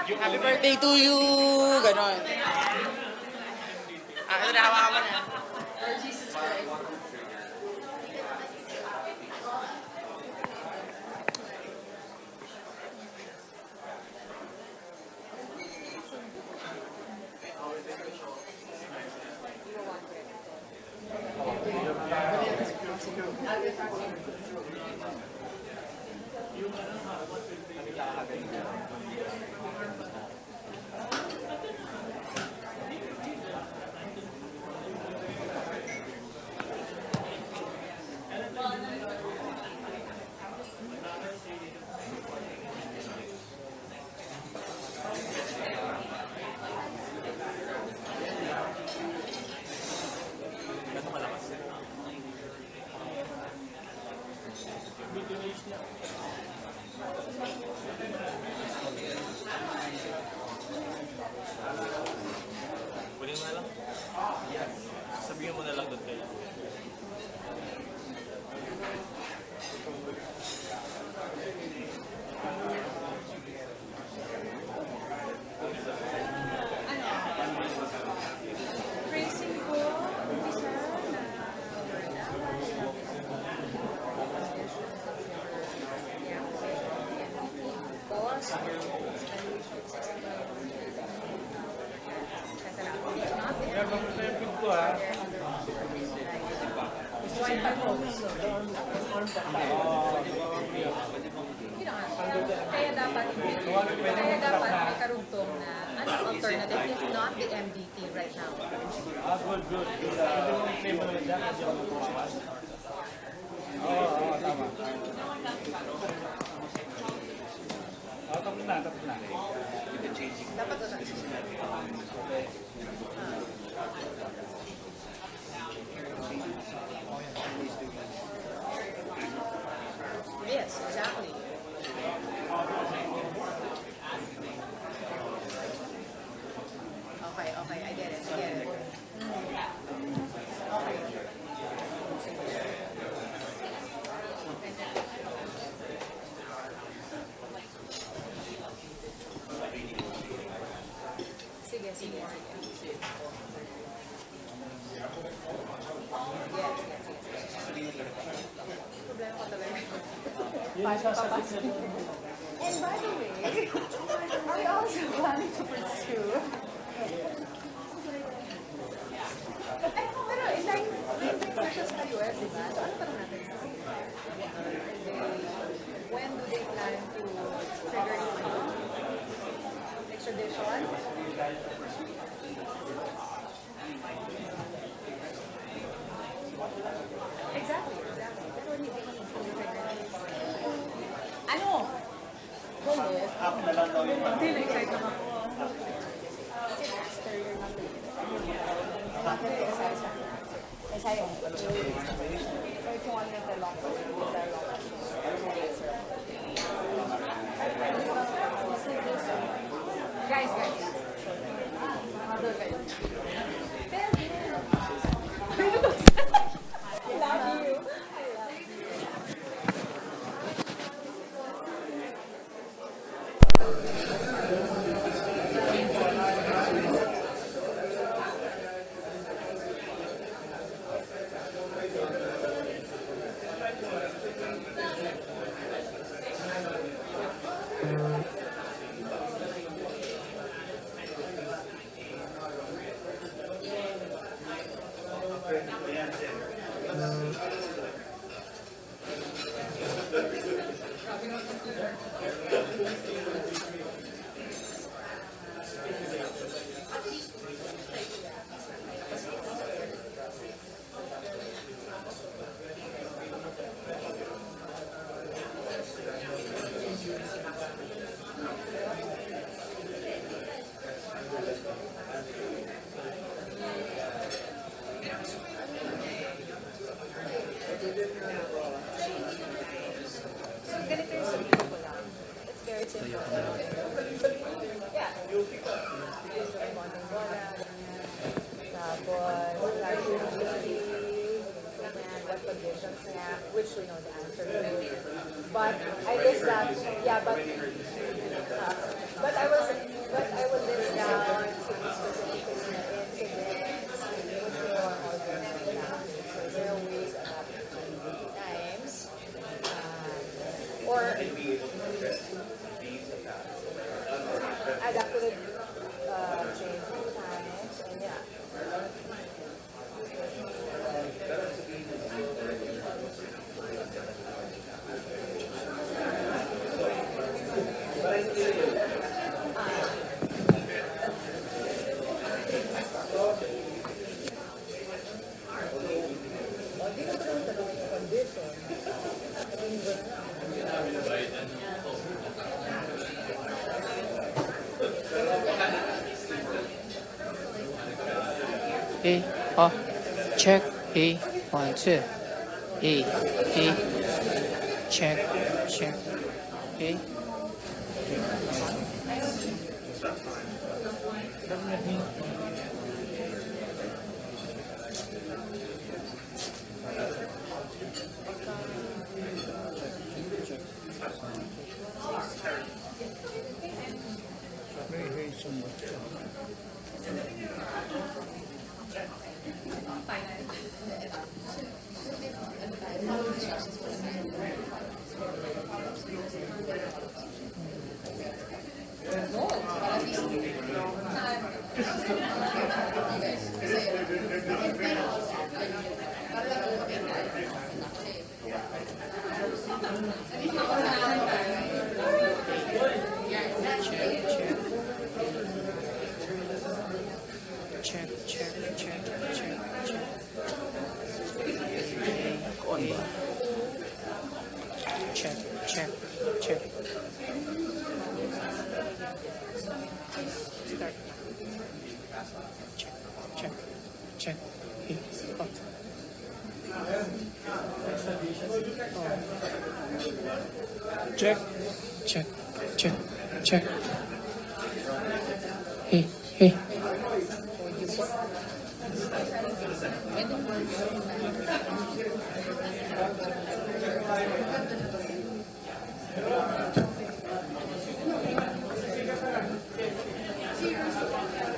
Happy birthday to you! Ganon. Ito na, hawakan mo na. Lord Jesus Christ. Kaya dapat may karugtong na anong alternative if not the MDT right now. Good. Tama. Tapos na. Dapat doon. Yes, exactly. Okay, I get it. Okay. Sige. Yes. Problema ko talaga. And by the way, are you also planning to pursue? Pero ilang questions kayo diba? So ano tanong natin? When do they plan to trigger extradition? Exactly. Ano? Hindi na-excite naman ako. Guys. Love you. Which we know the answer to. But I guess that, yeah, but I was 好 check 1 2 check ，check，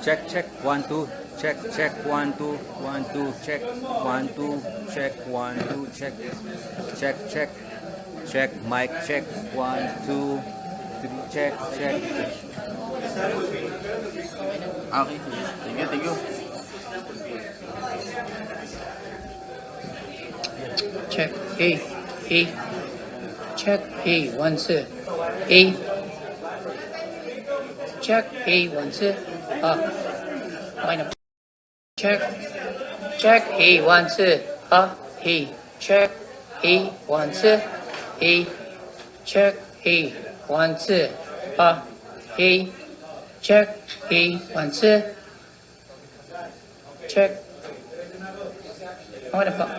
check check 1 2 check 1 2 1 2 check 1 2 check 1 2 check mic check 1 2 3 check okay thank you check check 1 2 check 1 2 check 1 2 check 1 2 check 1 2 check 1 2 check what the fuck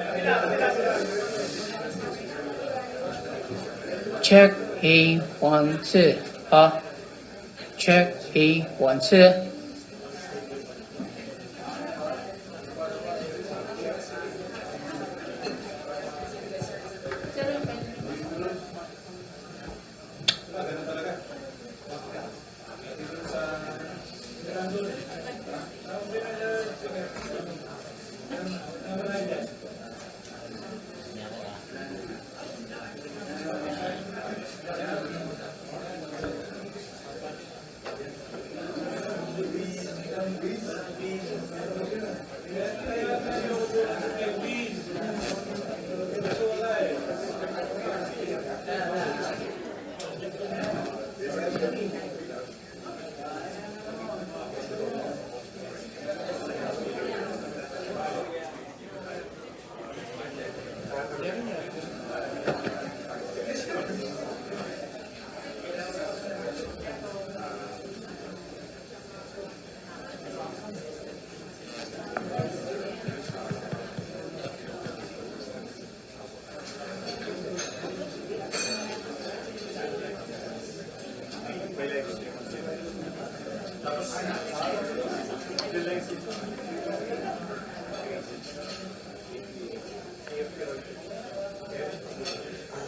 check 1 2 check 1 2 Check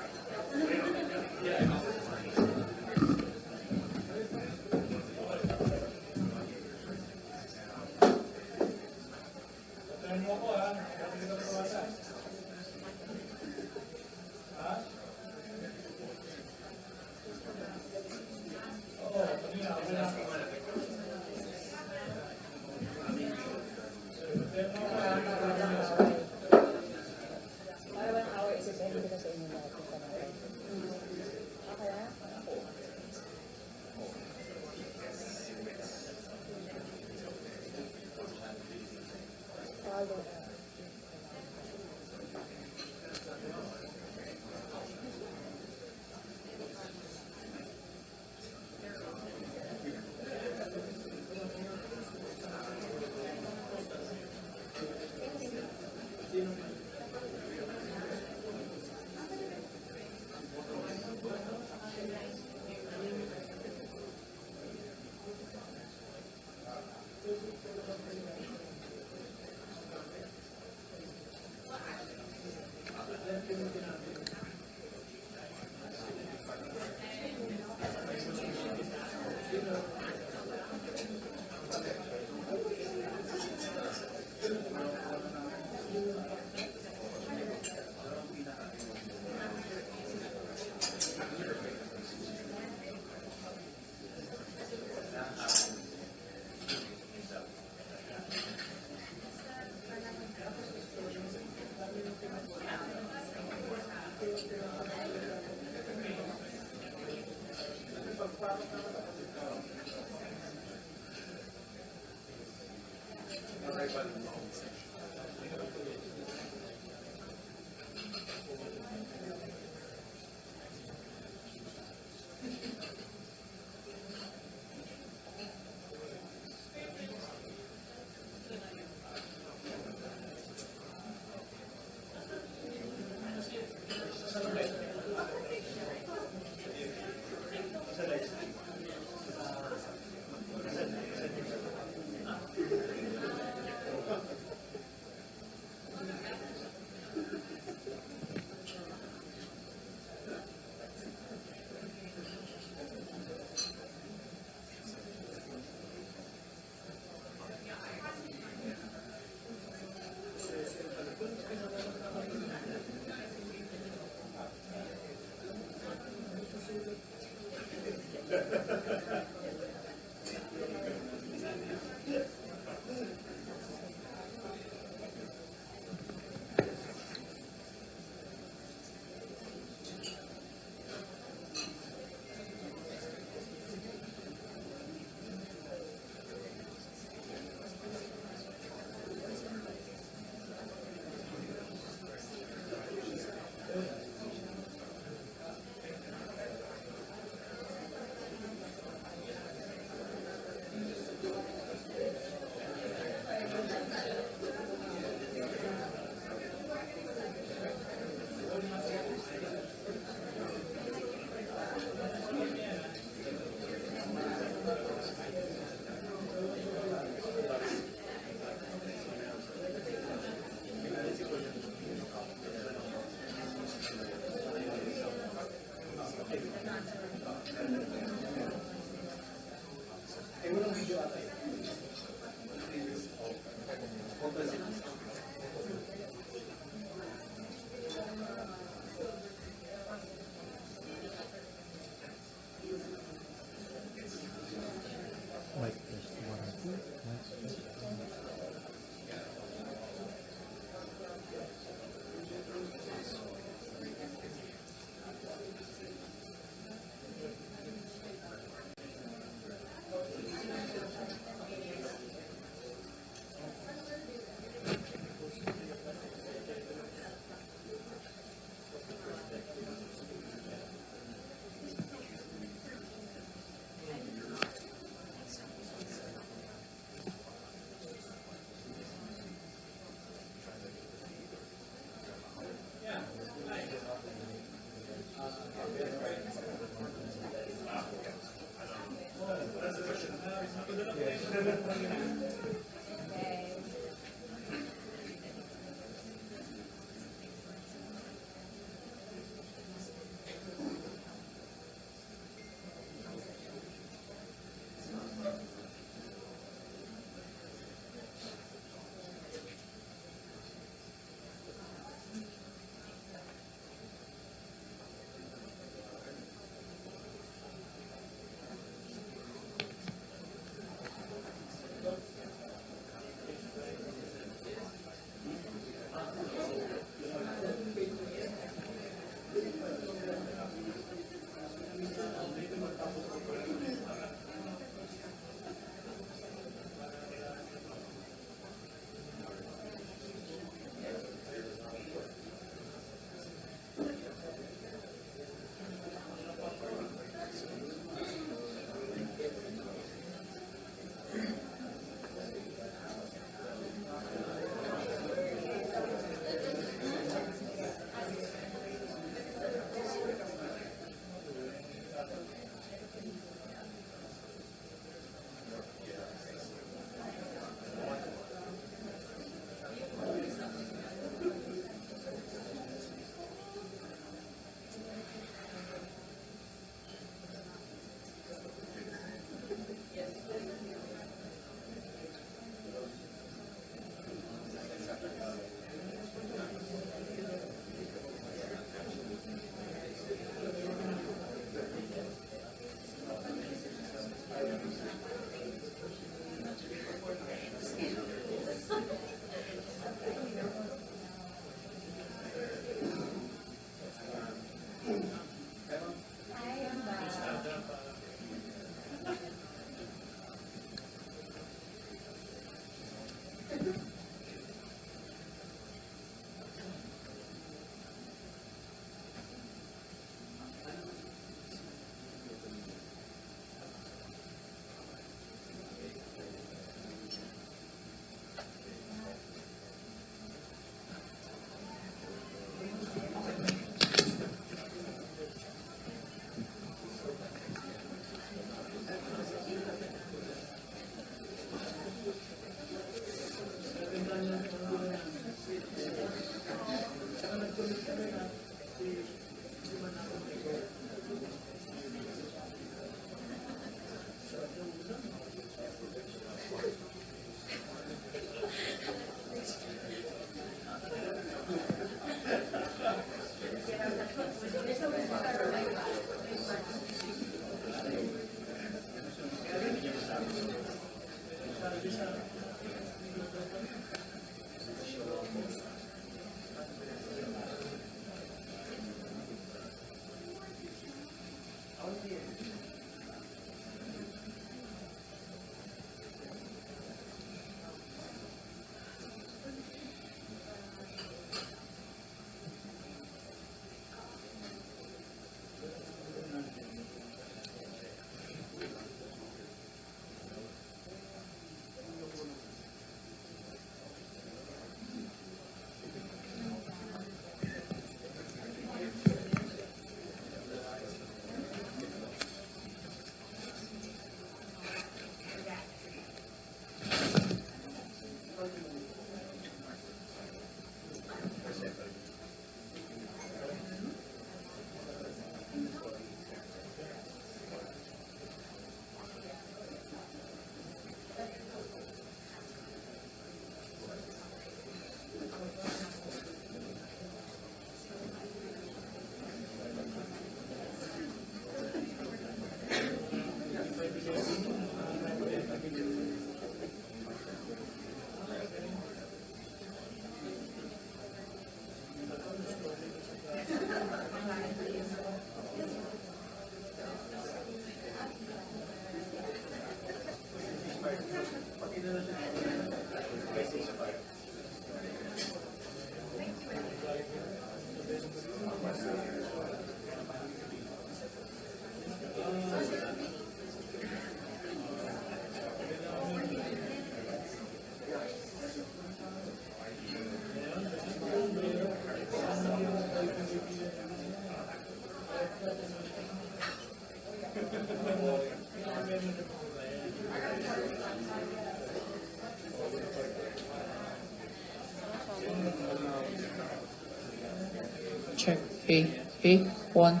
check he 1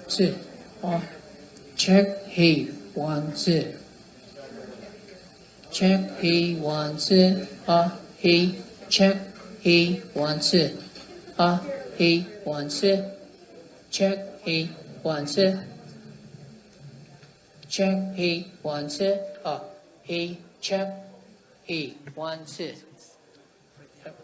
2 check he 1 2 check he 1 2 he check he 1 2 he 1 2 check he 1 2 check he 1 2 he check he 1 2 好，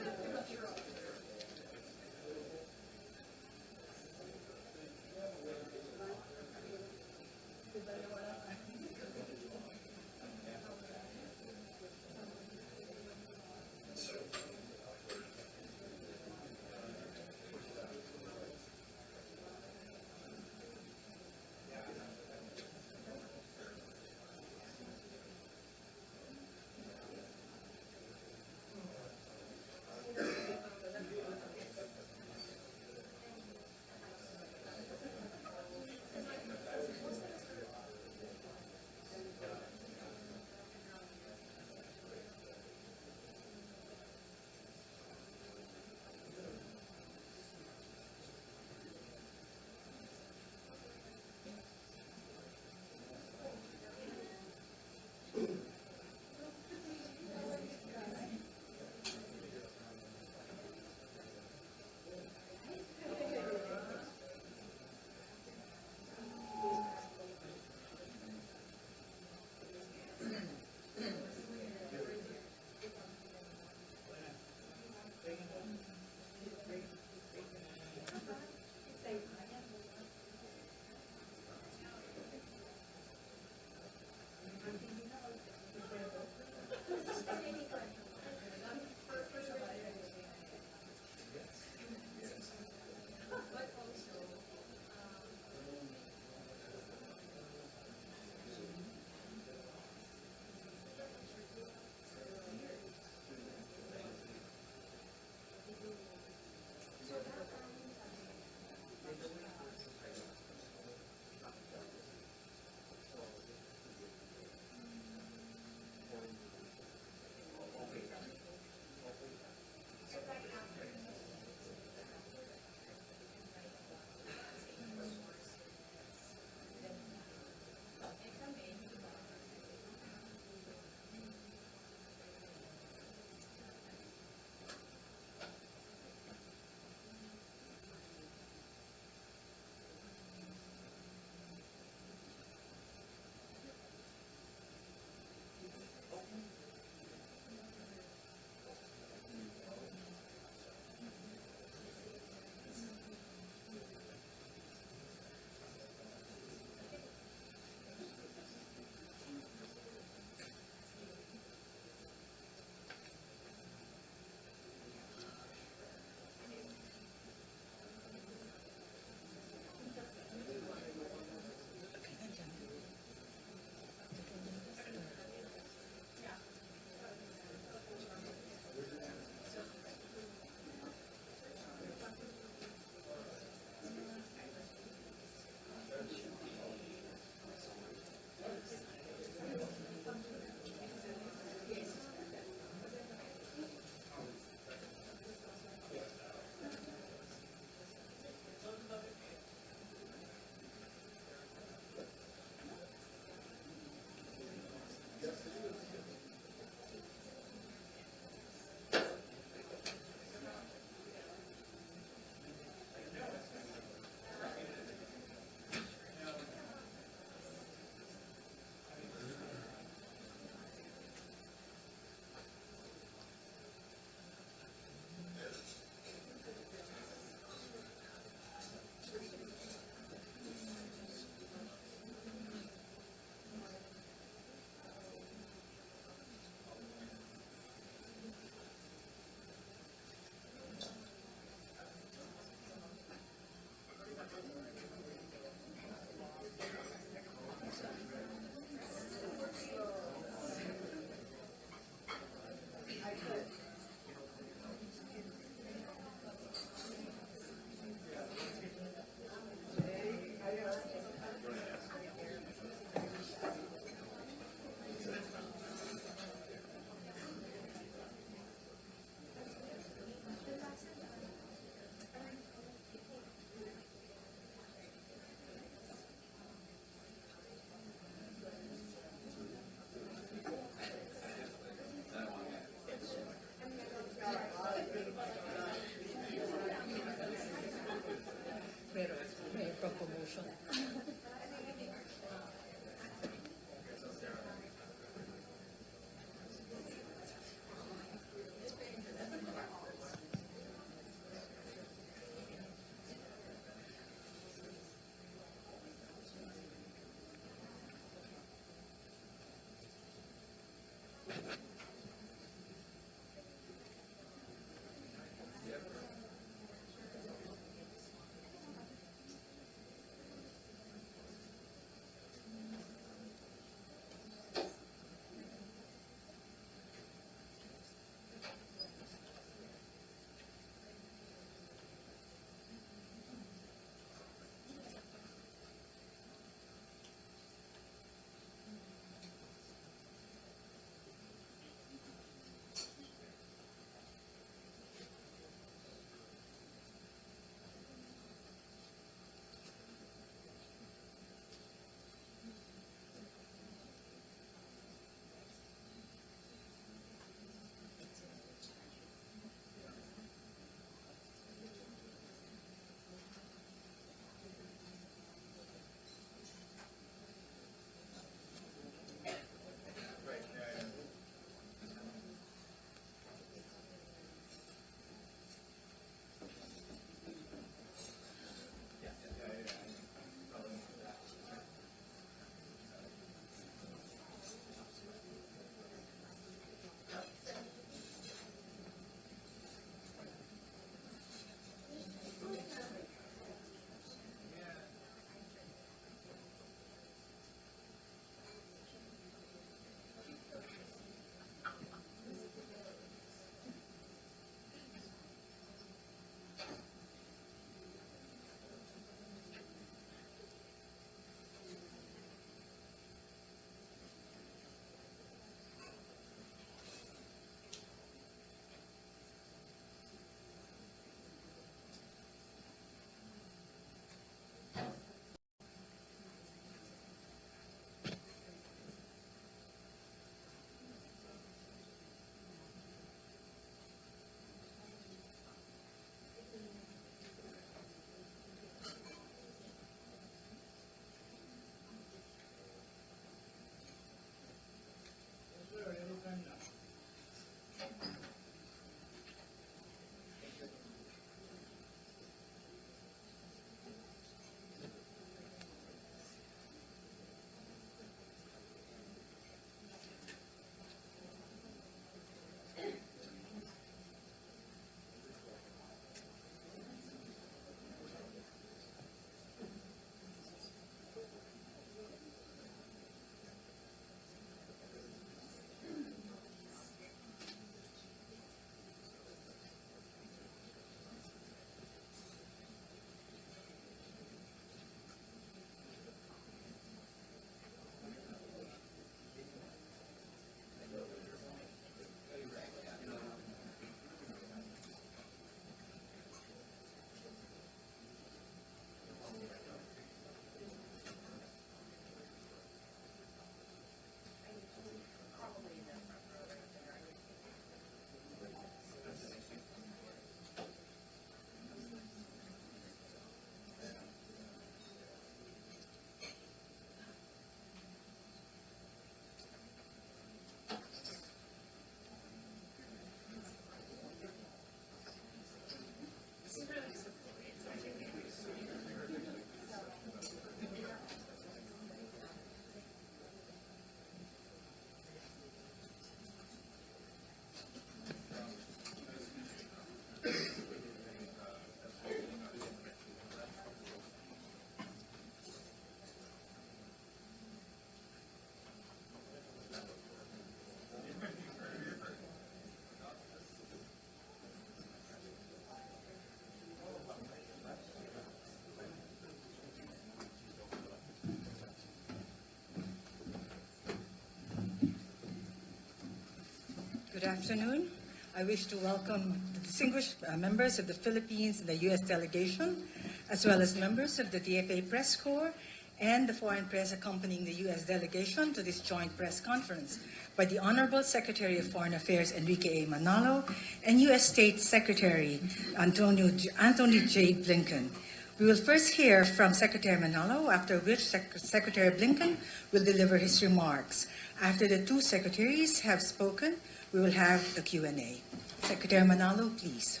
Good afternoon. I wish to welcome the distinguished members of the Philippines and the U.S. delegation, as well as members of the TAIPEI Press Corps and the foreign press accompanying the U.S. delegation to this joint press conference by the Honorable Secretary of Foreign Affairs Enrique A. Manalo and U.S. State Secretary Anthony J. Blinken. We will first hear from Secretary Manalo, after which Secretary Blinken will deliver his remarks. After the two secretaries have spoken, we will have a Q&A. Secretary Manalo, please.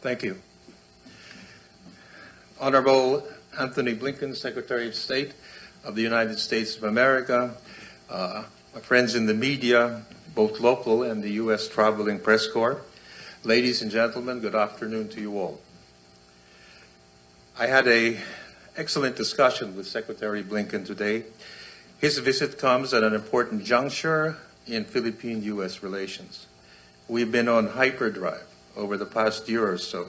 Thank you. Honorable Anthony Blinken, Secretary of State of the United States of America, my friends in the media, both local and the U.S. traveling press corps, ladies and gentlemen, good afternoon to you all. I had an excellent discussion with Secretary Blinken today. His visit comes at an important juncture in Philippine-U.S. relations. We've been on hyperdrive over the past year or so.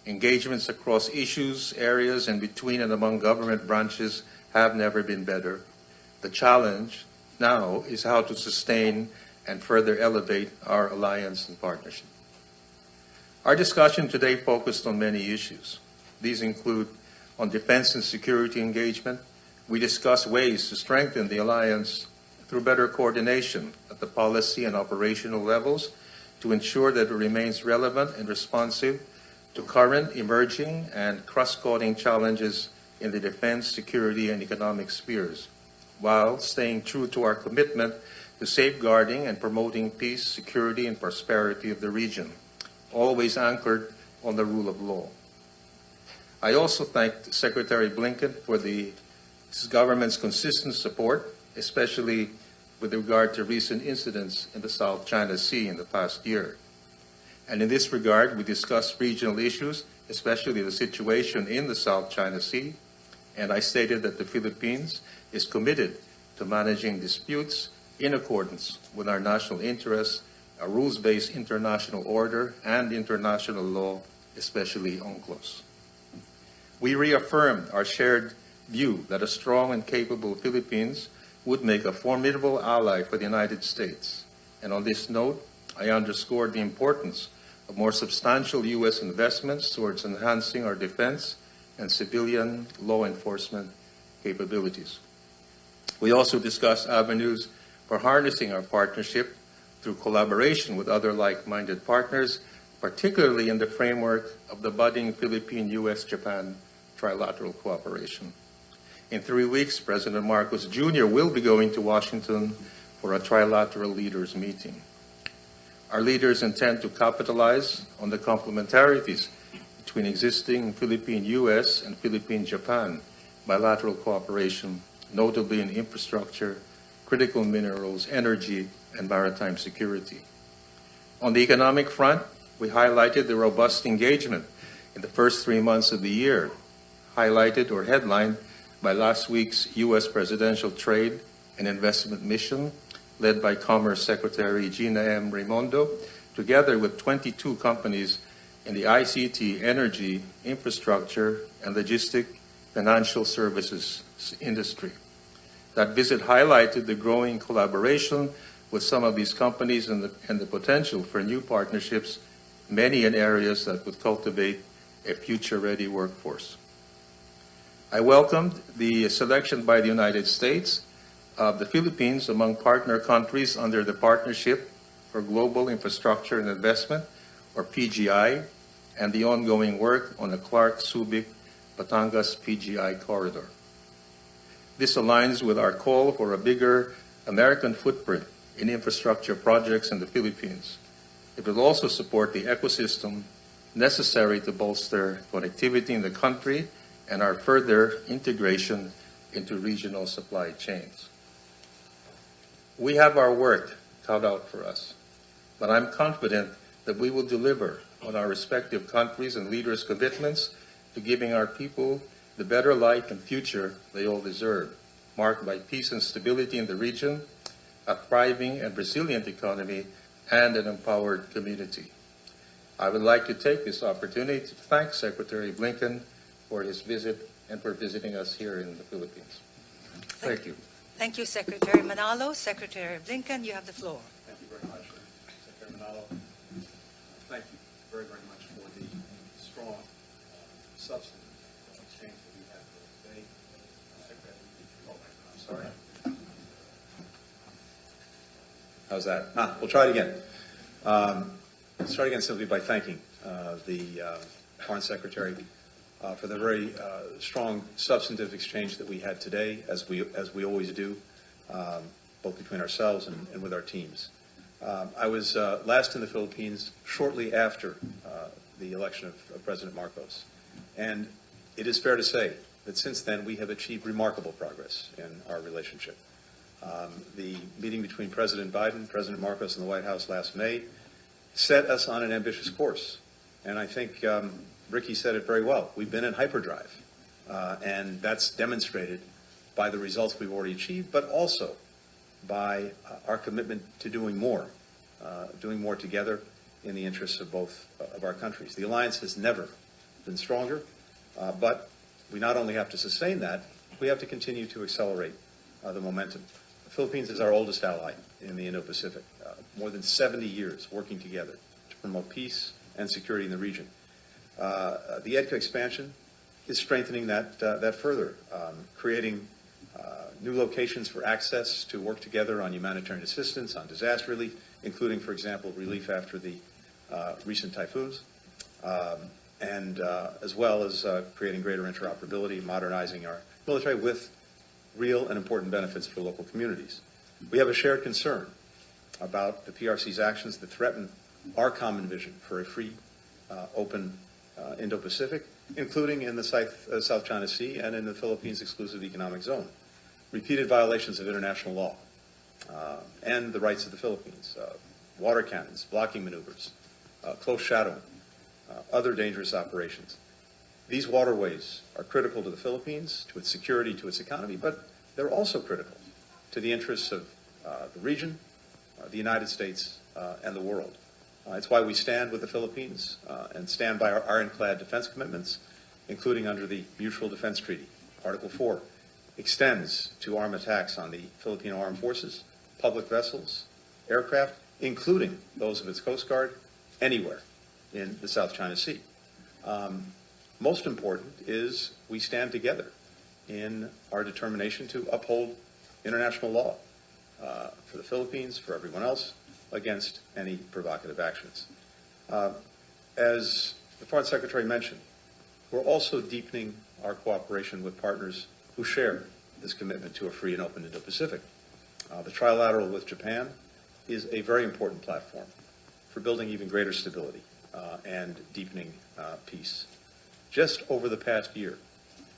Engagements across issues, areas, and between and among government branches have never been better. The challenge now is how to sustain and further elevate our alliance and partnership. Our discussion today focused on many issues. These include on defense and security engagement. We discussed ways to strengthen the alliance through better coordination at the policy and operational levels to ensure that it remains relevant and responsive to current, emerging, and cross-cutting challenges in the defense, security, and economic spheres, while staying true to our commitment to safeguarding and promoting peace, security, and prosperity of the region, always anchored on the rule of law. I also thanked Secretary Blinken for his government's consistent support, especially with regard to recent incidents in the South China Sea in the past year. And in this regard, we discussed regional issues, especially the situation in the South China Sea, and I stated that the Philippines is committed to managing disputes in accordance with our national interests, a rules-based international order, and international law, especially UNCLOS. We reaffirmed our shared view that a strong and capable Philippines would make a formidable ally for the United States. And on this note, I underscored the importance of more substantial U.S. investments towards enhancing our defense and civilian law enforcement capabilities. We also discussed avenues for harnessing our partnership through collaboration with other like-minded partners, particularly in the framework of the budding Philippine-U.S.-Japan trilateral cooperation. In 3 weeks, President Marcos Jr. will be going to Washington for a trilateral leaders meeting. Our leaders intend to capitalize on the complementarities between existing Philippine-U.S. and Philippine-Japan bilateral cooperation, notably in infrastructure, critical minerals, energy, and maritime security. On the economic front, we highlighted the robust engagement in the first 3 months of the year, highlighted or headlined by last week's U.S. presidential trade and investment mission, led by Commerce Secretary Gina M. Raimondo, together with 22 companies in the ICT, energy, infrastructure, and logistic financial services industry. That visit highlighted the growing collaboration with some of these companies and the potential for new partnerships, many in areas that would cultivate a future-ready workforce. I welcomed the selection by the United States of the Philippines among partner countries under the Partnership for Global Infrastructure and Investment, or PGI, and the ongoing work on the Clark-Subic-Batangas PGI corridor. This aligns with our call for a bigger American footprint in infrastructure projects in the Philippines. It will also support the ecosystem necessary to bolster connectivity in the country and our further integration into regional supply chains. We have our work cut out for us, but I'm confident that we will deliver on our respective countries' and leaders' commitments to giving our people the better life and future they all deserve, marked by peace and stability in the region, a thriving and resilient economy, and an empowered community. I would like to take this opportunity to thank Secretary Blinken for his visit and for visiting us here in the Philippines. Thank you. Thank you, Secretary Manalo. Secretary Blinken, you have the floor. very, very much for the strong substantive exchange that we had today. I'm sorry. How's that? We'll try it again. Start again simply by thanking the Foreign Secretary for the very strong substantive exchange that we had today, as we always do, both between ourselves and with our teams. I was last in the Philippines shortly after the election of President Marcos, and it is fair to say that since then we have achieved remarkable progress in our relationship. The meeting between President Biden, President Marcos, and the White House last May set us on an ambitious course, and I think Ricky said it very well. We've been in hyperdrive, and that's demonstrated by the results we've already achieved, but also by our commitment to doing more together in the interests of both of our countries. The alliance has never been stronger, but we not only have to sustain that, we have to continue to accelerate the momentum. The Philippines is our oldest ally in the Indo-Pacific, more than 70 years working together to promote peace and security in the region. The EDCA expansion is strengthening that further, creating new locations for access to work together on humanitarian assistance, on disaster relief, including, for example, relief after the recent typhoons, and as well as creating greater interoperability, modernizing our military with real and important benefits for local communities. We have a shared concern about the PRC's actions that threaten our common vision for a free, open Indo-Pacific, including in the South China Sea and in the Philippines' exclusive economic zone. Repeated violations of international law and the rights of the Philippines, water cannons, blocking maneuvers, close shadowing, other dangerous operations. These waterways are critical to the Philippines, to its security, to its economy, but they're also critical to the interests of the region, the United States, and the world. It's why we stand with the Philippines and stand by our ironclad defense commitments, including under the Mutual Defense Treaty. Article 4 extends to arm attacks on the Filipino armed forces, public vessels, aircraft, including those of its Coast Guard, anywhere in the South China Sea. Most important is we stand together in our determination to uphold international law for the Philippines, for everyone else, against any provocative actions. As the Foreign Secretary mentioned, we're also deepening our cooperation with partners who share this commitment to a free and open Indo-Pacific. The trilateral with Japan is a very important platform for building even greater stability and deepening peace. Just over the past year,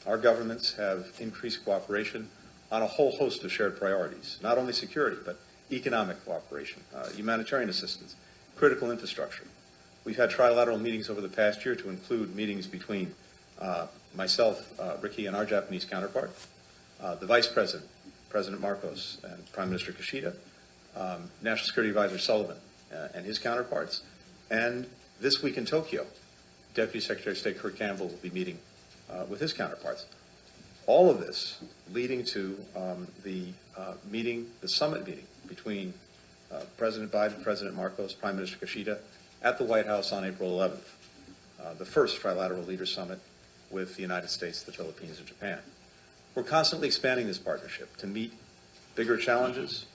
our governments have increased cooperation on a whole host of shared priorities, not only security, but economic cooperation, humanitarian assistance, critical infrastructure. We've had trilateral meetings over the past year to include meetings between myself, Ricky, and our Japanese counterpart, the Vice President, President Marcos, and Prime Minister Kishida, National Security Advisor Sullivan and his counterparts, and this week in Tokyo, Deputy Secretary of State Kurt Campbell will be meeting with his counterparts. All of this leading to the summit meeting between President Biden, President Marcos, Prime Minister Kishida at the White House on April 11th, the first trilateral leader summit with the United States, the Philippines, and Japan. We're constantly expanding this partnership to meet bigger challenges,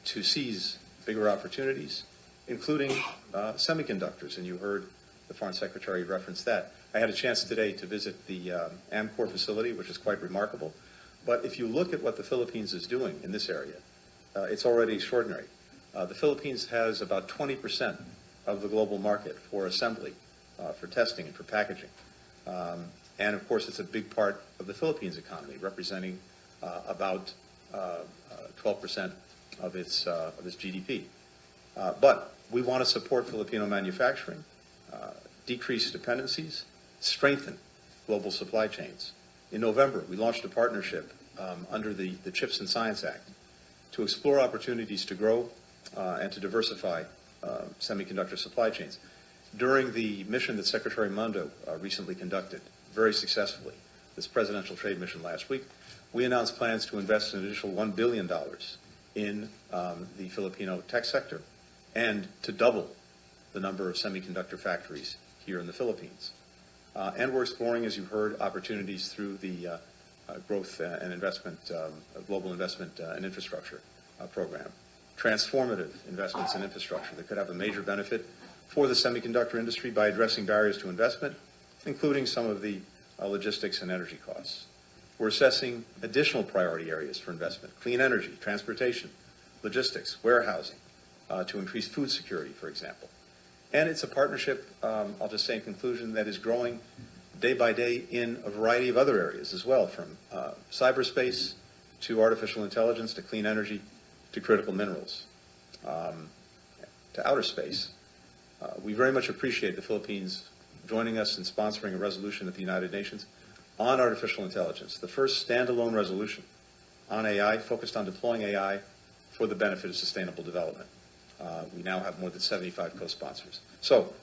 to seize bigger opportunities, including semiconductors, and you heard the Foreign Secretary reference that. I had a chance today to visit the AMCOR facility, which is quite remarkable. But if you look at what the Philippines is doing in this area, it's already extraordinary. The Philippines has about 20% of the global market for assembly, for testing, and for packaging. And of course, it's a big part of the Philippines economy, representing about 12% of its GDP. But we want to support Filipino manufacturing, decrease dependencies, strengthen global supply chains. In November, we launched a partnership under the CHIPS and Science Act to explore opportunities to grow and to diversify semiconductor supply chains. During the mission that Secretary Mondo recently conducted very successfully, this presidential trade mission last week, we announced plans to invest an additional $1 billion in the Filipino tech sector and to double the number of semiconductor factories here in the Philippines. And we're exploring, as you've heard, opportunities through the growth and investment, global investment and infrastructure program. Transformative investments in infrastructure that could have a major benefit for the semiconductor industry by addressing barriers to investment, including some of the logistics and energy costs. We're assessing additional priority areas for investment: clean energy, transportation, logistics, warehousing, to increase food security, for example. And it's a partnership, I'll just say in conclusion, that is growing day by day in a variety of other areas as well, from cyberspace to artificial intelligence to clean energy to critical minerals to outer space. We very much appreciate the Philippines joining us in sponsoring a resolution at the United Nations on artificial intelligence, the first standalone resolution on AI focused on deploying AI for the benefit of sustainable development. We now have more than 75 co-sponsors. So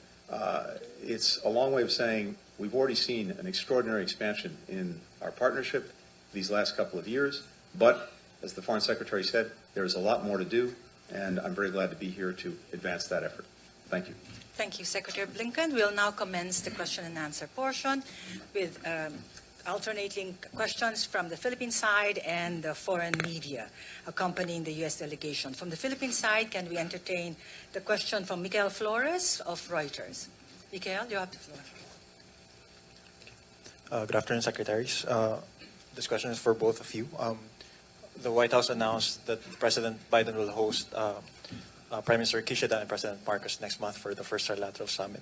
it's a long way of saying we've already seen an extraordinary expansion in our partnership these last couple of years, but as the Foreign Secretary said, there is a lot more to do, and I'm very glad to be here to advance that effort. Thank you. Thank you, Secretary Blinken. We'll now commence the question and answer portion with alternating questions from the Philippine side and the foreign media accompanying the U.S. delegation. From the Philippine side, can we entertain the question from Michael Flores of Reuters? Michael, you have the floor. Good afternoon, Secretaries. This question is for both of you. The White House announced that President Biden will host Prime Minister Kishida and President Marcos next month for the first trilateral summit.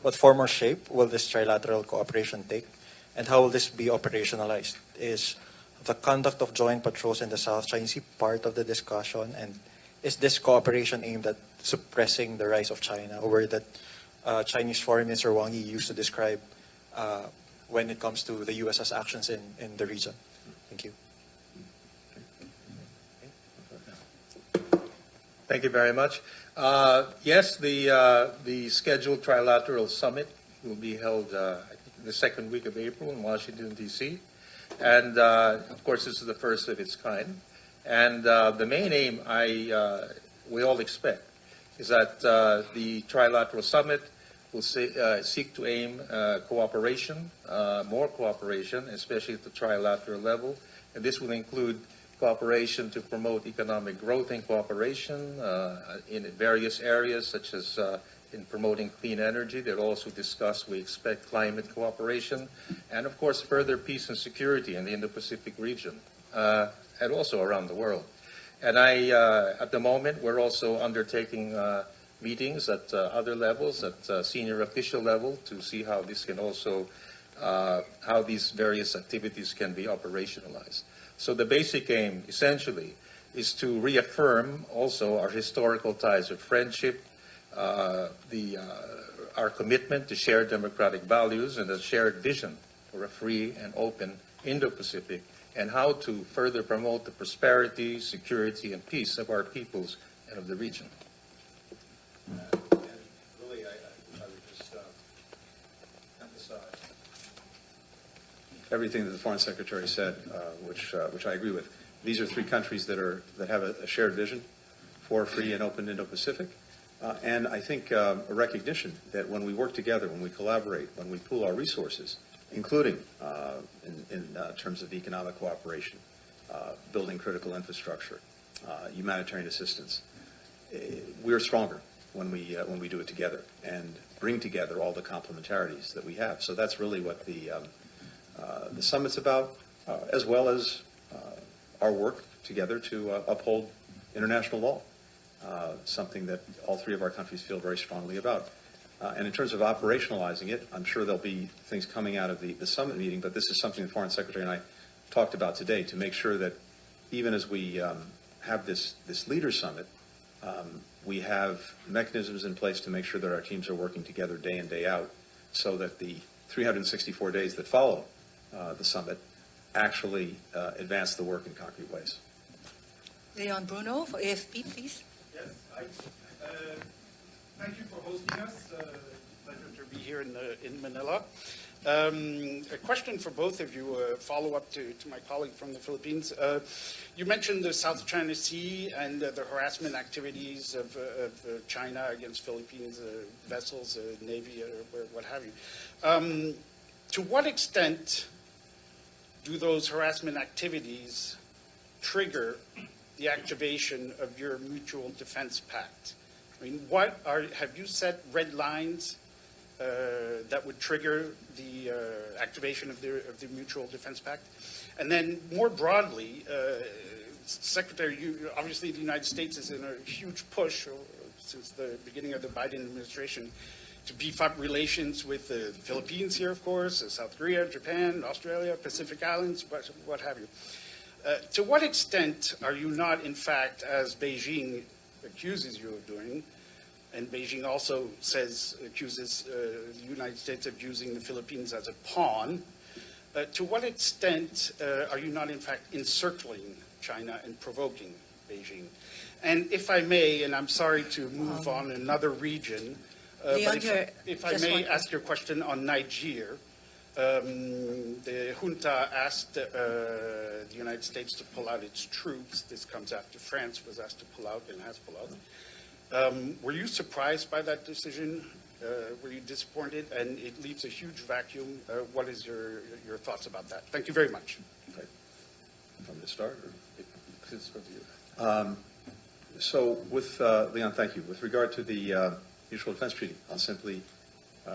What form or shape will this trilateral cooperation take, and how will this be operationalized? Is the conduct of joint patrols in the South China Sea part of the discussion, and is this cooperation aimed at suppressing the rise of China, a word that Chinese Foreign Minister Wang Yi used to describe when it comes to the U.S.'s actions in the region? Thank you. Thank you very much. Yes, the scheduled trilateral summit will be held I think the second week of April in Washington, D.C. And, of course, this is the first of its kind. And the main aim we all expect is that the trilateral summit will seek to aim cooperation, more cooperation, especially at the trilateral level. And this will include cooperation to promote economic growth and cooperation in various areas, such as in promoting clean energy. They'll also discuss, we expect, climate cooperation, and of course further peace and security in the Indo-Pacific region, and also around the world. And at the moment, we're also undertaking meetings at other levels, at senior official level, to see how this can also, how these various activities can be operationalized. So the basic aim, essentially, is to reaffirm also our historical ties of friendship, our commitment to shared democratic values and a shared vision for a free and open Indo-Pacific, and how to further promote the prosperity, security, and peace of our peoples and of the region. And really, I would just emphasize everything that the Foreign Secretary said, which I agree with. These are three countries that have a shared vision for a free and open Indo-Pacific, and I think a recognition that when we work together, when we collaborate, when we pool our resources, including in terms of economic cooperation, building critical infrastructure, humanitarian assistance, we're stronger when we do it together and bring together all the complementarities that we have. So that's really what the summit's about, as well as our work together to uphold international law, something that all three of our countries feel very strongly about. And in terms of operationalizing it, I'm sure there'll be things coming out of the summit meeting, but this is something the Foreign Secretary and I talked about today, to make sure that even as we have this leaders summit, we have mechanisms in place to make sure that our teams are working together day in, day out, so that the 364 days that follow the summit actually advance the work in concrete ways. Leon Bruno for AFP, please. Yes, thank you for hosting us. Pleasure to be here in Manila. A question for both of you, a follow-up to my colleague from the Philippines. You mentioned the South China Sea and the harassment activities of China against Philippines vessels, Navy, or what have you. To what extent do those harassment activities trigger the activation of your Mutual Defense Pact? I mean, have you set red lines that would trigger the activation of the Mutual Defense Pact? And then more broadly, Secretary, obviously the United States is in a huge push since the beginning of the Biden administration to beef up relations with the Philippines here, of course, South Korea, Japan, Australia, Pacific Islands, what have you. To what extent are you not, in fact, as Beijing accuses you of doing, and Beijing also accuses the United States of using the Philippines as a pawn, to what extent are you not, in fact, encircling China and provoking Beijing? And if I may, and I'm sorry to move on another region, but if I may ask your question on Niger, the junta asked the United States to pull out its troops. This comes after France was asked to pull out and has pulled out. Were you surprised by that decision? Were you disappointed? And it leaves a huge vacuum. What is your thoughts about that? Thank you very much. Okay. From the start? So with, Leon, thank you. With regard to the Mutual Defense Treaty, I'll simply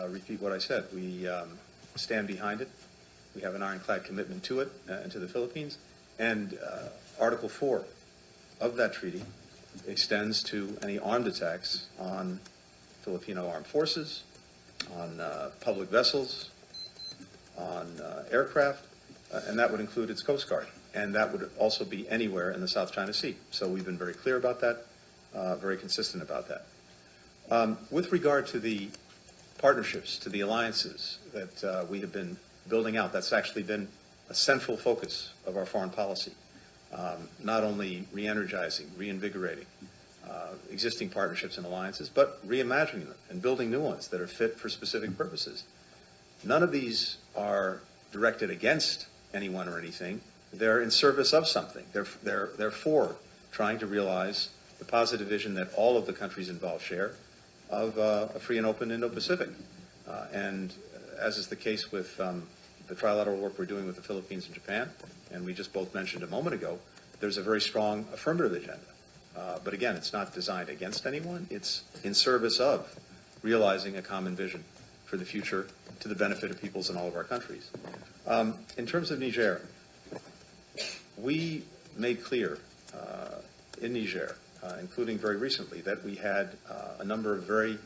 repeat what I said. We stand behind it. We have an ironclad commitment to it and to the Philippines. And Article 4 of that treaty extends to any armed attacks on Filipino armed forces, on public vessels, on aircraft, and that would include its Coast Guard. And that would also be anywhere in the South China Sea. So we've been very clear about that, very consistent about that. With regard to the partnerships, to the alliances that we have been building out, that's actually been a central focus of our foreign policy, not only re-energizing, reinvigorating existing partnerships and alliances, but reimagining them and building new ones that are fit for specific purposes. None of these are directed against anyone or anything. They're in service of something. They're for trying to realize the positive vision that all of the countries involved share of a free and open Indo-Pacific. And as is the case with the trilateral work we're doing with the Philippines and Japan, and we just both mentioned a moment ago, there's a very strong affirmative agenda. But again, it's not designed against anyone. It's in service of realizing a common vision for the future to the benefit of peoples in all of our countries. In terms of Niger, we made clear in Niger, including very recently, that we had a number of very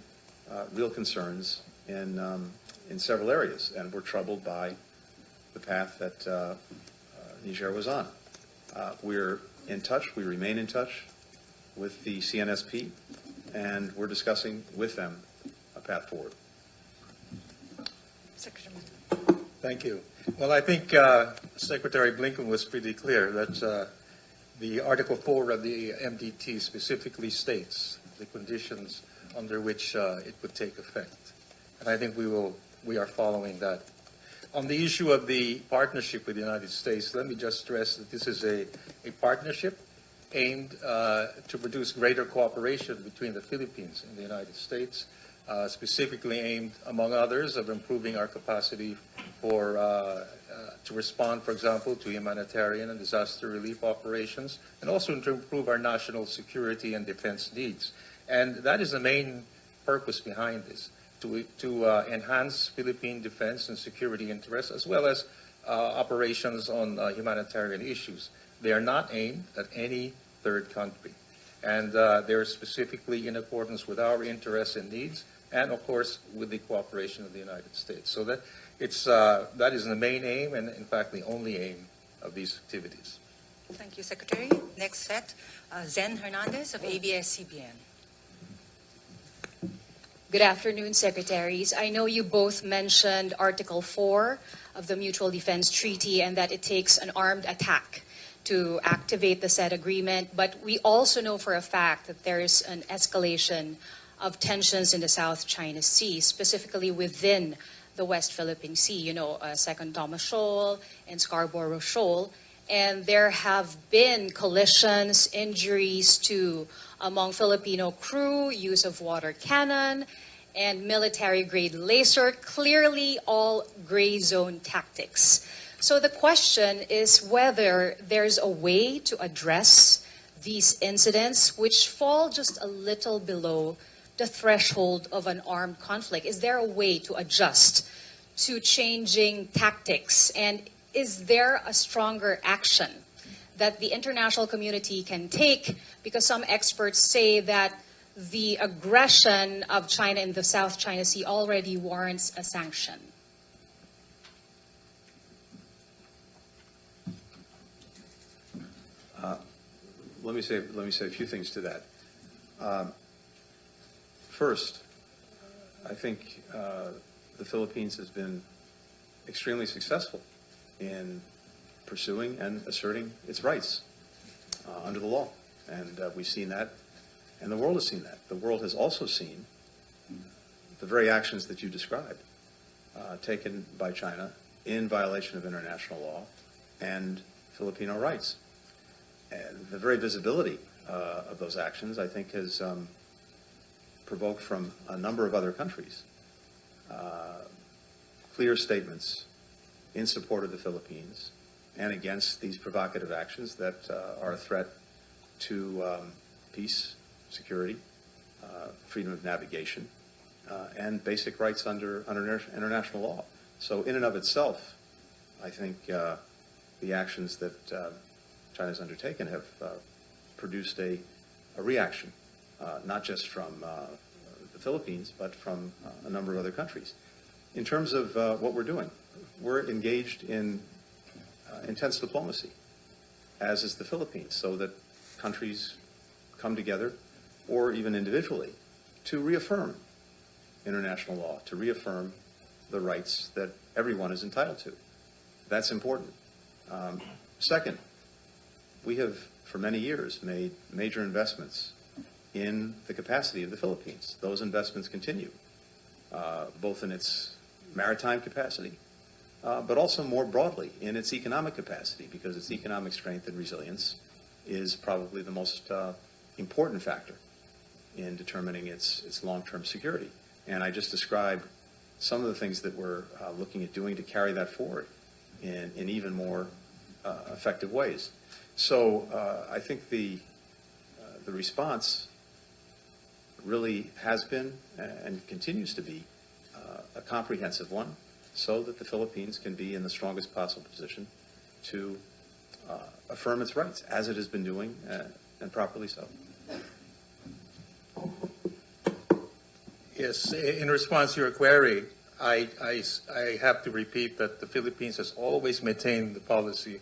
real concerns in several areas, and we're troubled by the path that Niger was on. We're in touch, we remain in touch with the CNSP, and we're discussing with them a path forward. Secretary. Thank you. Well, I think Secretary Blinken was pretty clear that the Article 4 of the MDT specifically states the conditions under which it would take effect. And I think we are following that. On the issue of the partnership with the United States, let me just stress that this is a partnership aimed to produce greater cooperation between the Philippines and the United States, specifically aimed, among others, of improving our capacity for to respond, for example, to humanitarian and disaster relief operations, and also to improve our national security and defense needs. And that is the main purpose behind this, to enhance Philippine defense and security interests, as well as operations on humanitarian issues. They are not aimed at any third country. And they're specifically in accordance with our interests and needs, and of course with the cooperation of the United States. So that that is the main aim, and in fact the only aim of these activities. Thank you, Secretary. Next set, Zen Hernandez of ABS-CBN. Good afternoon, Secretaries. I know you both mentioned Article 4 of the Mutual Defense Treaty and that it takes an armed attack to activate the said agreement, but we also know for a fact that there is an escalation of tensions in the South China Sea, specifically within the West Philippine Sea, Second Thomas Shoal and Scarborough Shoal. And there have been collisions, injuries among Filipino crew, use of water cannon, and military-grade laser, clearly all gray zone tactics. So the question is whether there's a way to address these incidents which fall just a little below the threshold of an armed conflict. Is there a way to adjust to changing tactics? And is there a stronger action that the international community can take? Because some experts say that the aggression of China in the South China Sea already warrants a sanction. Let me say a few things to that. First, I think the Philippines has been extremely successful in pursuing and asserting its rights under the law, and we've seen that, and the world has seen that. The world has also seen the very actions that you described taken by China in violation of international law and Filipino rights. And the very visibility of those actions, I think, has provoked from a number of other countries clear statements in support of the Philippines and against these provocative actions that are a threat to peace, security, freedom of navigation, and basic rights under international law. So in and of itself, I think the actions that China's undertaken have produced a reaction, not just from the Philippines, but from a number of other countries. In terms of what we're doing, we're engaged in intense diplomacy, as is the Philippines, so that countries come together, or even individually, to reaffirm international law, to reaffirm the rights that everyone is entitled to. That's important. Second, we have, for many years, made major investments in the capacity of the Philippines. Those investments continue, both in its maritime capacity, but also more broadly in its economic capacity, because its economic strength and resilience is probably the most important factor in determining its long-term security. And I just described some of the things that we're looking at doing to carry that forward in even more effective ways. So I think the response really has been and continues to be a comprehensive one, so that the Philippines can be in the strongest possible position to affirm its rights, as it has been doing, and properly so. Yes, in response to your query, I have to repeat that the Philippines has always maintained the policy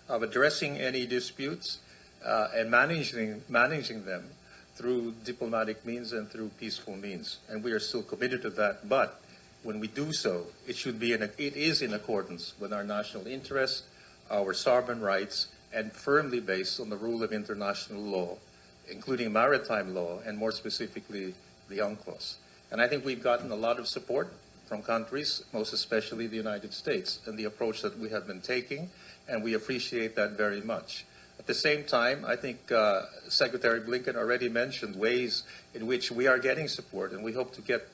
of addressing any disputes and managing them through diplomatic means and through peaceful means, and we are still committed to that. But when we do so, it is in accordance with our national interests, our sovereign rights, and firmly based on the rule of international law, including maritime law, and more specifically the UNCLOS. And I think we've gotten a lot of support from countries, most especially the United States, and the approach that we have been taking, and we appreciate that very much. At the same time, I think Secretary Blinken already mentioned ways in which we are getting support, and we hope to get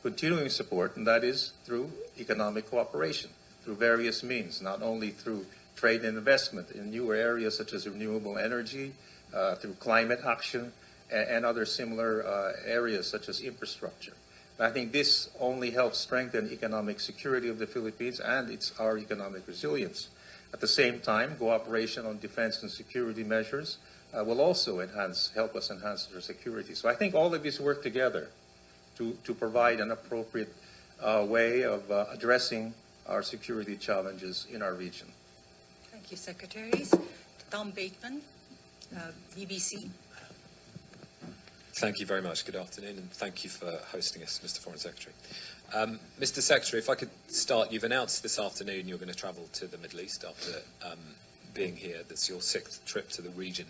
continuing support, and that is through economic cooperation, through various means, not only through trade and investment in newer areas such as renewable energy, through climate action, and other similar areas such as infrastructure. And I think this only helps strengthen economic security of the Philippines and our economic resilience. At the same time, cooperation on defense and security measures will also help us enhance our security. So I think all of these work together to provide an appropriate way of addressing our security challenges in our region. Thank you, Secretaries. Tom Bateman, BBC. Thank you very much. Good afternoon, and thank you for hosting us, Mr. Foreign Secretary. Mr. Secretary, if I could start, you've announced this afternoon you're going to travel to the Middle East after being here. That's your 6th trip to the region.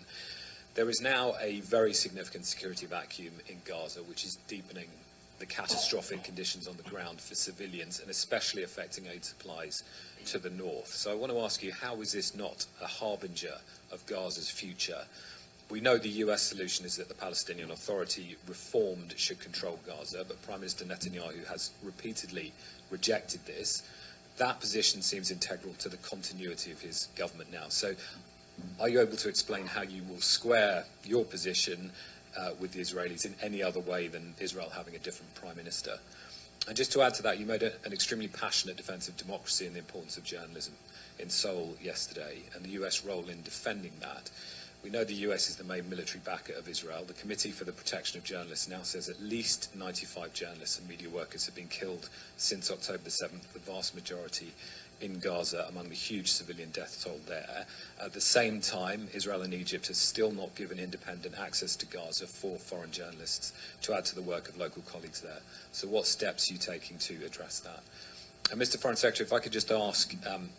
There is now a very significant security vacuum in Gaza, which is deepening the catastrophic conditions on the ground for civilians, and especially affecting aid supplies to the north. So I want to ask you, how is this not a harbinger of Gaza's future? We know the US solution is that the Palestinian Authority, reformed, should control Gaza, but Prime Minister Netanyahu has repeatedly rejected this. That position seems integral to the continuity of his government now. So are you able to explain how you will square your position with the Israelis in any other way than Israel having a different Prime Minister? And just to add to that, you made an extremely passionate defense of democracy and the importance of journalism in Seoul yesterday, and the US role in defending that. We know the US is the main military backer of Israel. The Committee for the Protection of Journalists now says at least 95 journalists and media workers have been killed since October the 7th, the vast majority in Gaza, among the huge civilian death toll there. At the same time, Israel and Egypt have still not given independent access to Gaza for foreign journalists to add to the work of local colleagues there. So what steps are you taking to address that? And Mr. Foreign Secretary, if I could just ask,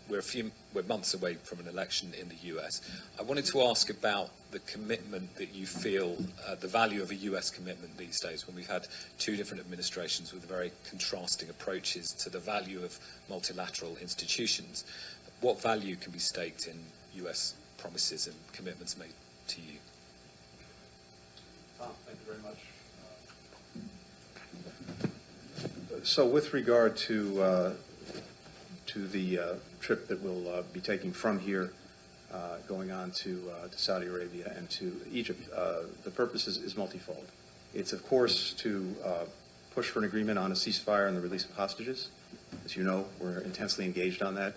we're months away from an election in the US. I wanted to ask about the commitment that you feel, the value of a US commitment these days, when we've had two different administrations with very contrasting approaches to the value of multilateral institutions. What value can be staked in US promises and commitments made to you? Tom, thank you very much. So with regard to the trip that we'll be taking from here, going on to Saudi Arabia and to Egypt, the purpose is multifold. It's, of course, to push for an agreement on a ceasefire and the release of hostages. As you know, we're intensely engaged on that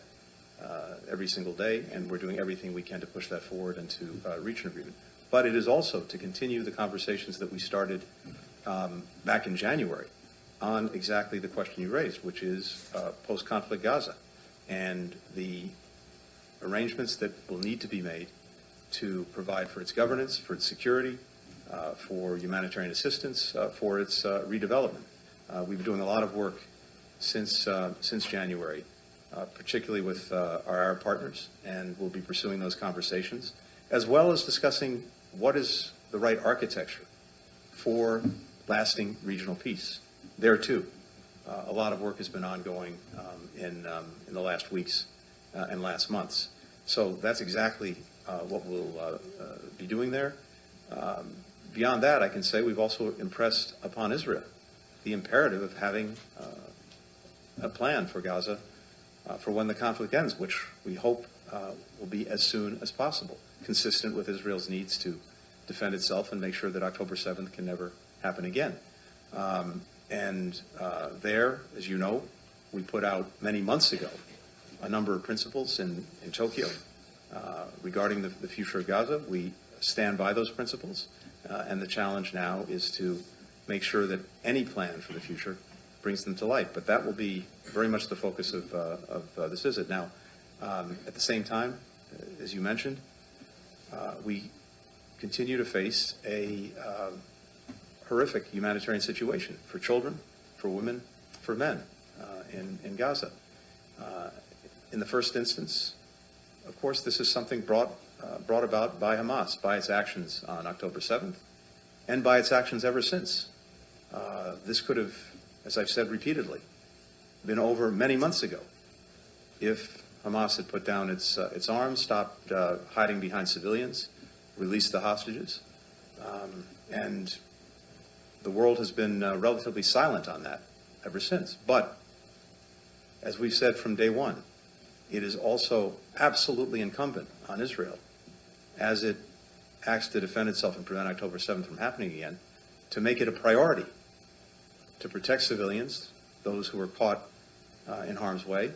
every single day, and we're doing everything we can to push that forward and to reach an agreement. But it is also to continue the conversations that we started back in January on exactly the question you raised, which is post-conflict Gaza and the arrangements that will need to be made to provide for its governance, for its security, for humanitarian assistance, for its redevelopment. We've been doing a lot of work since January, particularly with our Arab partners, and we'll be pursuing those conversations, as well as discussing what is the right architecture for lasting regional peace. There, too, a lot of work has been ongoing in the last weeks and last months. So that's exactly what we'll be doing there. Beyond that, I can say we've also impressed upon Israel the imperative of having a plan for Gaza for when the conflict ends, which we hope will be as soon as possible, consistent with Israel's needs to defend itself and make sure that October 7th can never happen again. There, as you know, we put out many months ago a number of principles in Tokyo regarding the future of Gaza. We stand by those principles, and the challenge now is to make sure that any plan for the future brings them to light. But that will be very much the focus of this visit. Now, at the same time, as you mentioned, we continue to face a horrific humanitarian situation for children, for women, for men in Gaza. In the first instance, of course, this is something brought about by Hamas, by its actions on October 7th, and by its actions ever since. This could have, as I've said repeatedly, been over many months ago if Hamas had put down its arms, stopped hiding behind civilians, released the hostages, and the world has been relatively silent on that ever since. But, as we've said from day one, it is also absolutely incumbent on Israel, as it acts to defend itself and prevent October 7th from happening again, to make it a priority to protect civilians, those who are caught in harm's way,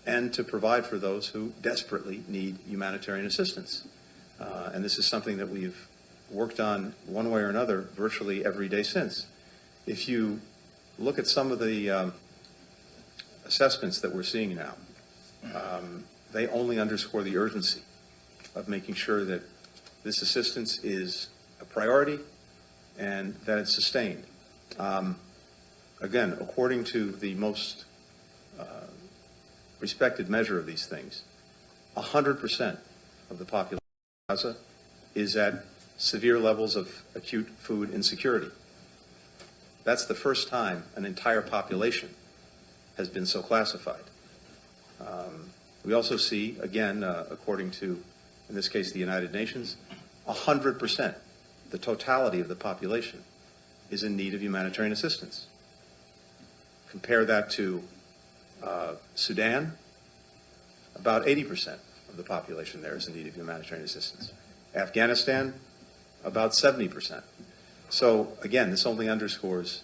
and to provide for those who desperately need humanitarian assistance. And this is something that we've worked on one way or another virtually every day since. If you look at some of the assessments that we're seeing now, they only underscore the urgency of making sure that this assistance is a priority and that it's sustained. Again, according to the most respected measure of these things, 100% of the population of Gaza is at severe levels of acute food insecurity. That's the first time an entire population has been so classified. We also see, again, according to, in this case, the United Nations, 100%, the totality of the population, is in need of humanitarian assistance. Compare that to Sudan, about 80% of the population there is in need of humanitarian assistance. Afghanistan, about 70%. So again, this only underscores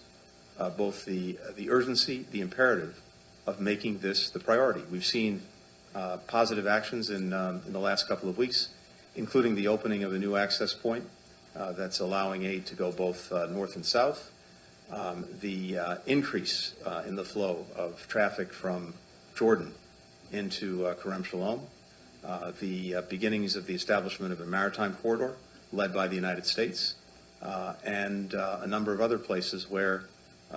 both the urgency, the imperative of making this the priority. We've seen positive actions in the last couple of weeks, including the opening of a new access point that's allowing aid to go both north and south, the increase in the flow of traffic from Jordan into Kerem Shalom, the beginnings of the establishment of a maritime corridor led by the United States, and a number of other places where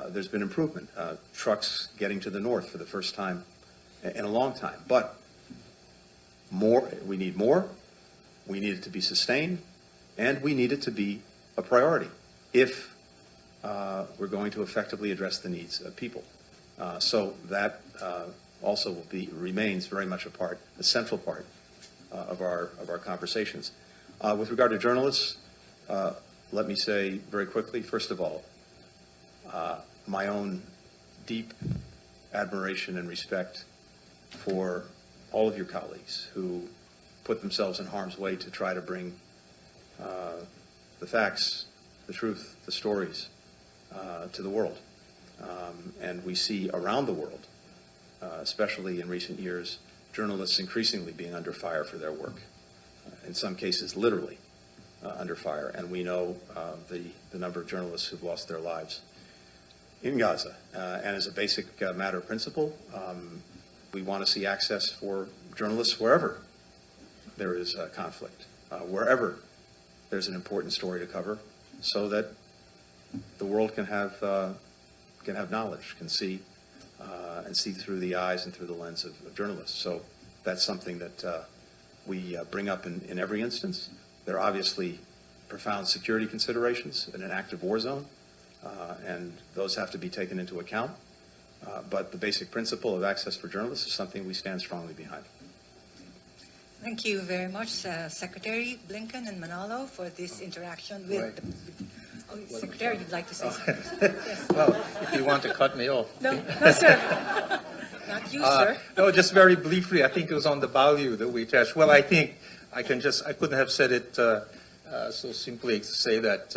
there's been improvement. Trucks getting to the north for the first time in a long time. But we need more, we need it to be sustained, and we need it to be a priority if we're going to effectively address the needs of people. So that also remains very much a central part of our conversations. With regard to journalists, let me say very quickly, first of all, my own deep admiration and respect for all of your colleagues who put themselves in harm's way to try to bring the facts, the truth, the stories to the world. And we see around the world, especially in recent years, journalists increasingly being under fire for their work, in some cases literally under fire. And we know the number of journalists who've lost their lives in Gaza. And as a basic matter of principle, we want to see access for journalists wherever there is conflict, wherever there's an important story to cover, so that the world can have knowledge, can see and see through the eyes and through the lens of journalists. So that's something that we bring up in every instance. There are obviously profound security considerations in an active war zone, and those have to be taken into account. But the basic principle of access for journalists is something we stand strongly behind. Thank you very much, Secretary Blinken and Manalo, for this interaction with the Secretary, you'd like to say something? Yes. Well, if you want to cut me off. No, sir. Not you, sir. No, just very briefly, I think it was on the value that we attach. Well, I think I couldn't have said it so simply to say that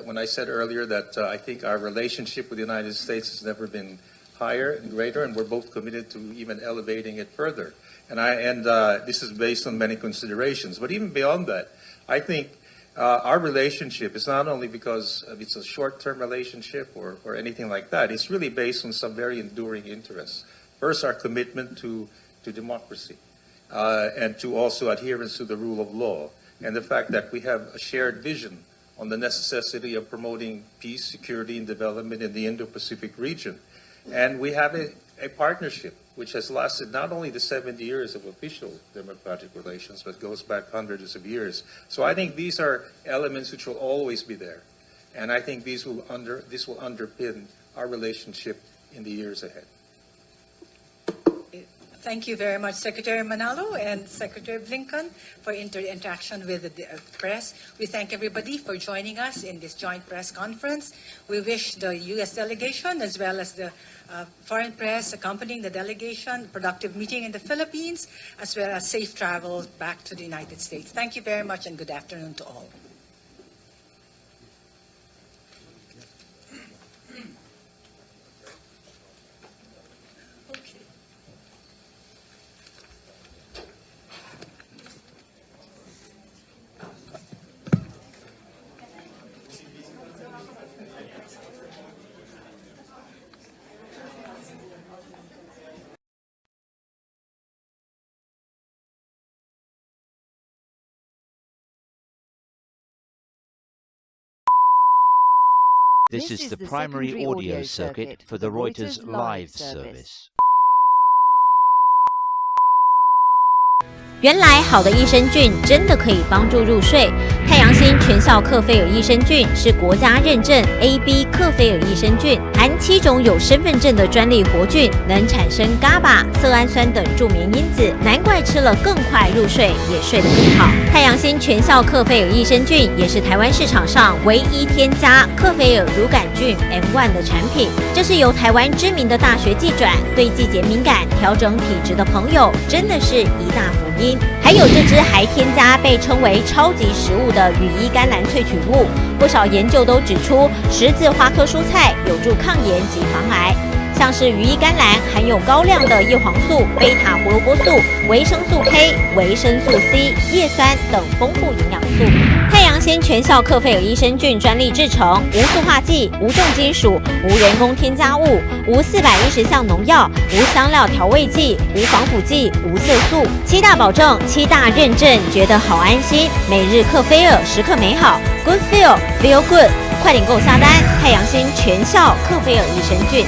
when I said earlier that I think our relationship with the United States has never been higher and greater, and we're both committed to even elevating it further. And this is based on many considerations. But even beyond that, I think our relationship is not only because it's a short-term relationship or anything like that. It's really based on some very enduring interests. First, our commitment to democracy and to also adherence to the rule of law, and the fact that we have a shared vision on the necessity of promoting peace, security, and development in the Indo-Pacific region. And we have a partnership which has lasted not only the 70 years of official democratic relations, but goes back hundreds of years. So I think these are elements which will always be there. And I think this will underpin our relationship in the years ahead. Thank you very much, Secretary Manalo and Secretary Blinken, for interaction with the press. We thank everybody for joining us in this joint press conference. We wish the U.S. delegation, as well as the foreign press accompanying the delegation, productive meeting in the Philippines, as well as safe travel back to the United States. Thank you very much, and good afternoon to all. This is the primary audio circuit for the Reuters live service. 原来好的益生菌真的可以帮助入睡。太阳星全效克菲尔益生菌是国家认证 AB 克菲尔益生菌，含7种有身份证的专利活菌，能产生 GABA、色氨酸等助眠因子，难怪吃了更快入睡，也睡得更好。太阳星全效克菲尔益生菌也是台湾市场上唯一添加克菲尔乳杆菌 M1 的产品，这是由台湾知名的大学季转，对季节敏感、调整体质的朋友真的是一大福音。还有这支还添加被称为超级食物的羽衣甘蓝萃取物，不少研究都指出，十字花科蔬菜有助抗炎及防癌。像是羽衣甘蓝含有高量的叶黄素、贝塔胡萝卜素、维生素 K、维生素 C、叶酸等丰富营养素。太阳星全效克菲尔益生菌专利制成，无塑化剂、无重金属、无人工添加物、无410项农药、无香料调味剂、无防腐剂、无色素，7大保证、7大认证，觉得好安心。每日克菲尔，时刻美好 ，Good feel，feel good，快点购下单！太阳星全效克菲尔益生菌。